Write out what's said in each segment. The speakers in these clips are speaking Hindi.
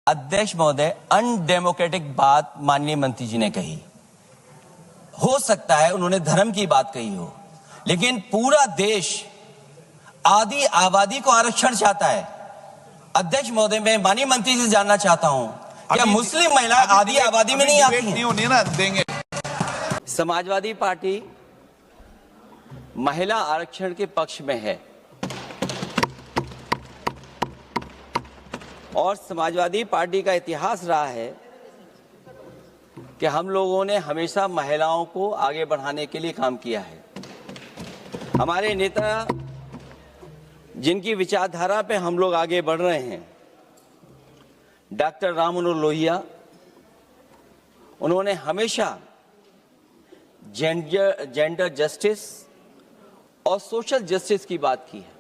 अध्यक्ष महोदय, अनडेमोक्रेटिक बात माननीय मंत्री जी ने कही। हो सकता है उन्होंने धर्म की बात कही हो, लेकिन पूरा देश आदि आबादी को आरक्षण चाहता है। अध्यक्ष महोदय, मैं माननीय मंत्री जी से जानना चाहता हूं, क्या मुस्लिम महिलाएं आदि आबादी में नहीं आती हैं? देंगे। समाजवादी पार्टी महिला आरक्षण के पक्ष में है और समाजवादी पार्टी का इतिहास रहा है कि हम लोगों ने हमेशा महिलाओं को आगे बढ़ाने के लिए काम किया है। हमारे नेता जिनकी विचारधारा पे हम लोग आगे बढ़ रहे हैं, डॉक्टर राम मनोहर लोहिया, उन्होंने हमेशा जेंडर जस्टिस और सोशल जस्टिस की बात की है।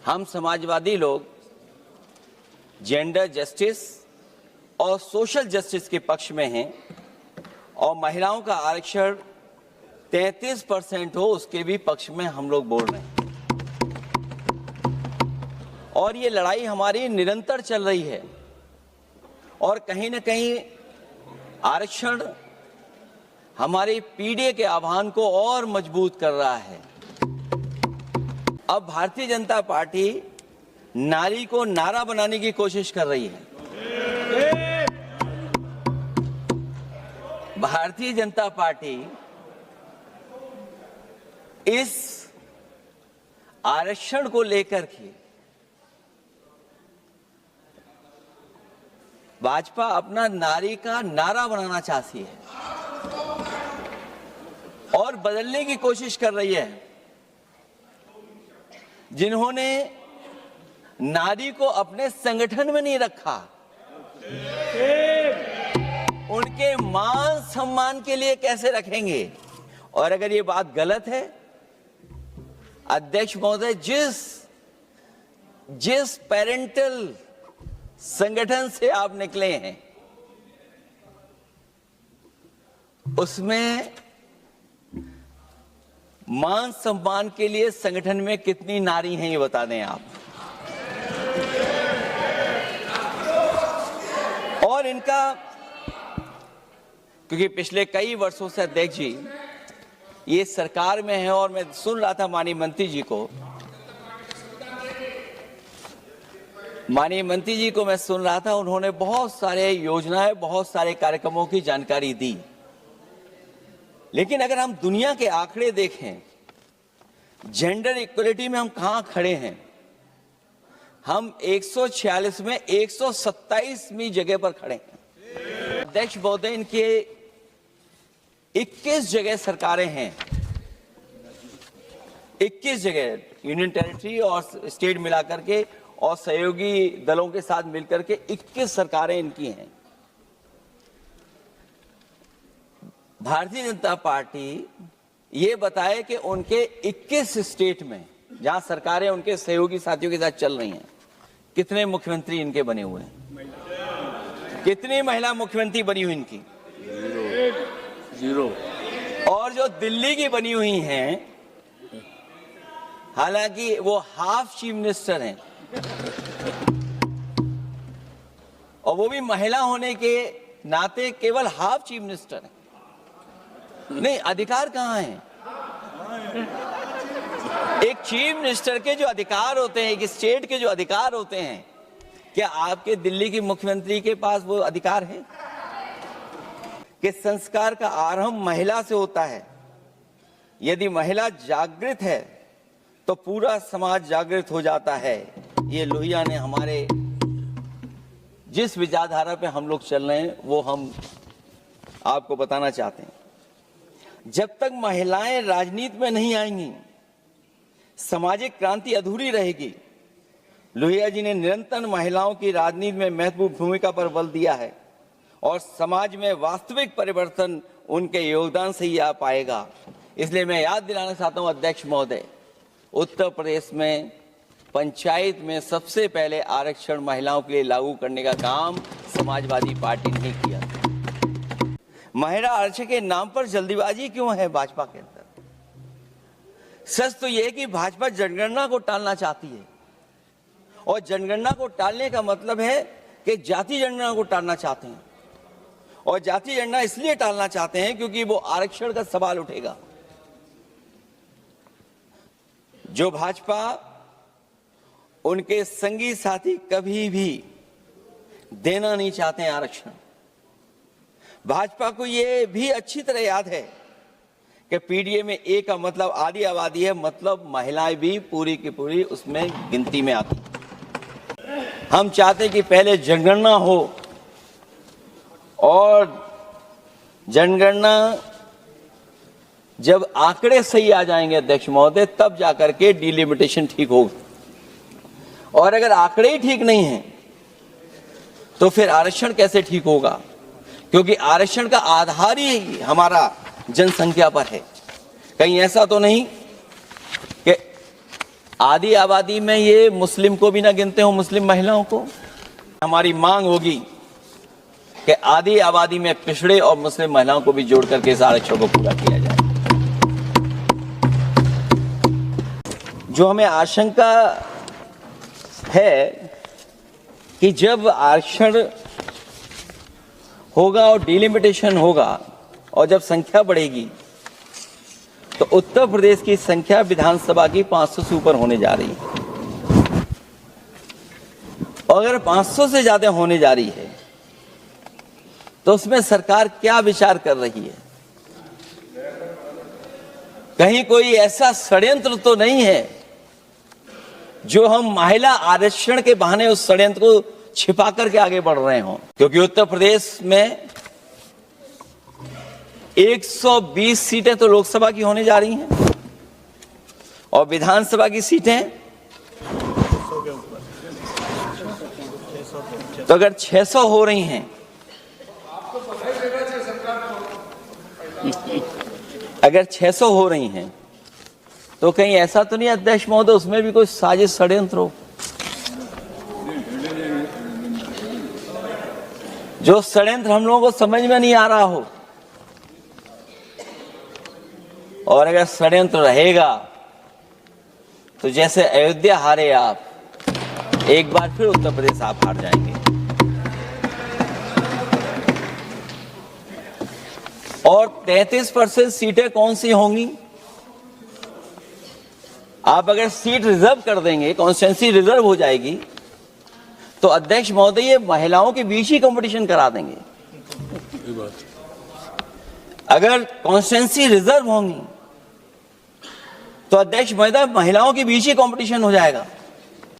हम समाजवादी लोग जेंडर जस्टिस और सोशल जस्टिस के पक्ष में हैं और महिलाओं का आरक्षण 33% हो उसके भी पक्ष में हम लोग बोल रहे हैं। और ये लड़ाई हमारी निरंतर चल रही है और कहीं न कहीं आरक्षण हमारे पीढ़ी के आह्वान को और मजबूत कर रहा है। अब भारतीय जनता पार्टी नारी को नारा बनाने की कोशिश कर रही है। भारतीय जनता पार्टी इस आरक्षण को लेकर के भाजपा अपना नारी का नारा बनाना चाहती है और बदलने की कोशिश कर रही है। जिन्होंने नारी को अपने संगठन में नहीं रखा, उनके मान सम्मान के लिए कैसे रखेंगे? और अगर ये बात गलत है, अध्यक्ष महोदय, जिस पेरेंटल संगठन से आप निकले हैं उसमें मान सम्मान के लिए संगठन में कितनी नारी हैं ये बता दें आप। और इनका, क्योंकि पिछले कई वर्षों से अध्यक्ष जी ये सरकार में है और मैं सुन रहा था माननीय मंत्री जी को मैं सुन रहा था, उन्होंने बहुत सारे योजनाएं, बहुत सारे कार्यक्रमों की जानकारी दी। लेकिन अगर हम दुनिया के आंकड़े देखें, जेंडर इक्वलिटी में हम कहां खड़े हैं? हम 146 में 127वीं जगह पर खड़े हैं। अध्यक्ष महोदय, इनके 21 जगह सरकारें हैं, 21 जगह यूनियन टेरिटरी और स्टेट मिलाकर के और सहयोगी दलों के साथ मिलकर के 21 सरकारें इनकी हैं। भारतीय जनता पार्टी ये बताए कि उनके 21 स्टेट में जहां सरकारें उनके सहयोगी साथियों के साथ चल रही हैं, कितने मुख्यमंत्री इनके बने हुए हैं? कितनी महिला मुख्यमंत्री बनी हुई इनकी? जीरो। और जो दिल्ली की बनी हुई हैं, हालांकि वो हाफ चीफ मिनिस्टर हैं और वो भी महिला होने के नाते केवल हाफ चीफ मिनिस्टर हैं। नहीं, अधिकार कहां है? एक चीफ मिनिस्टर के जो अधिकार होते हैं, एक स्टेट के जो अधिकार होते हैं, क्या आपके दिल्ली की मुख्यमंत्री के पास वो अधिकार है? कि संस्कार का आरंभ महिला से होता है। यदि महिला जागृत है तो पूरा समाज जागृत हो जाता है। ये लोहिया ने हमारे जिस विचारधारा पे हम लोग चल रहे हैं वो हम आपको बताना चाहते हैं। जब तक महिलाएं राजनीति में नहीं आएंगी, सामाजिक क्रांति अधूरी रहेगी। लोहिया जी ने निरंतर महिलाओं की राजनीति में महत्वपूर्ण भूमिका पर बल दिया है और समाज में वास्तविक परिवर्तन उनके योगदान से ही आ पाएगा। इसलिए मैं याद दिलाना चाहता हूं अध्यक्ष महोदय, उत्तर प्रदेश में पंचायत में सबसे पहले आरक्षण महिलाओं के लिए लागू करने का काम समाजवादी पार्टी ने किया। महिला आरक्षण के नाम पर जल्दीबाजी क्यों है भाजपा के अंदर? सच तो यह है कि भाजपा जनगणना को टालना चाहती है और जनगणना को टालने का मतलब है कि जाति जनगणना को टालना चाहते हैं, और जाति जनगणना इसलिए टालना चाहते हैं क्योंकि वो आरक्षण का सवाल उठेगा। जो भाजपा, उनके संगी साथी कभी भी देना नहीं चाहते हैं आरक्षण। भाजपा को ये भी अच्छी तरह याद है कि पीडीए में ए का मतलब आधी आबादी है, मतलब महिलाएं भी पूरी की पूरी उसमें गिनती में आती। हम चाहते हैं कि पहले जनगणना हो, और जनगणना जब आंकड़े सही आ जाएंगे अध्यक्ष महोदय, तब जाकर के डिलिमिटेशन ठीक होगा। और अगर आंकड़े ही ठीक नहीं हैं तो फिर आरक्षण कैसे ठीक होगा? क्योंकि आरक्षण का आधार ही हमारा जनसंख्या पर है। कहीं ऐसा तो नहीं कि आधी आबादी में ये मुस्लिम को भी ना गिनते हो, मुस्लिम महिलाओं को। हमारी मांग होगी कि आधी आबादी में पिछड़े और मुस्लिम महिलाओं को भी जोड़ करके इस आरक्षण को पूरा किया जाए। जो हमें आशंका है कि जब आरक्षण होगा और डिलिमिटेशन होगा और जब संख्या बढ़ेगी तो उत्तर प्रदेश की संख्या विधानसभा की 500 से ऊपर होने जा रही है। और अगर 500 से ज्यादा होने जा रही है तो उसमें सरकार क्या विचार कर रही है? कहीं कोई ऐसा षड्यंत्र तो नहीं है जो हम महिला आरक्षण के बहाने उस षड्यंत्र को छिपा करके आगे बढ़ रहे हों? क्योंकि उत्तर प्रदेश में 120 सीटें तो लोकसभा की होने जा रही हैं और विधानसभा की सीटें तो अगर 600 हो रही हैं, अगर 600 हो रही हैं तो कहीं ऐसा तो नहीं अध्यक्ष महोदय उसमें भी कोई साजिश षड्यंत्र हो? जो षड्यंत्र हम लोगों को समझ में नहीं आ रहा हो, और अगर षड्यंत्र रहेगा तो जैसे अयोध्या हारे आप, एक बार फिर उत्तर प्रदेश आप हार जाएंगे। और 33% सीटें कौन सी होंगी? आप अगर सीट रिजर्व कर देंगे, कॉन्स्टिट्यूंसी रिजर्व हो जाएगी, तो अध्यक्ष महोदय ये महिलाओं के बीच ही कंपटीशन करा देंगे। अगर कॉन्स्टिट्यूंसी रिजर्व होंगी तो अध्यक्ष महोदय महिलाओं के बीच ही कंपटीशन हो जाएगा।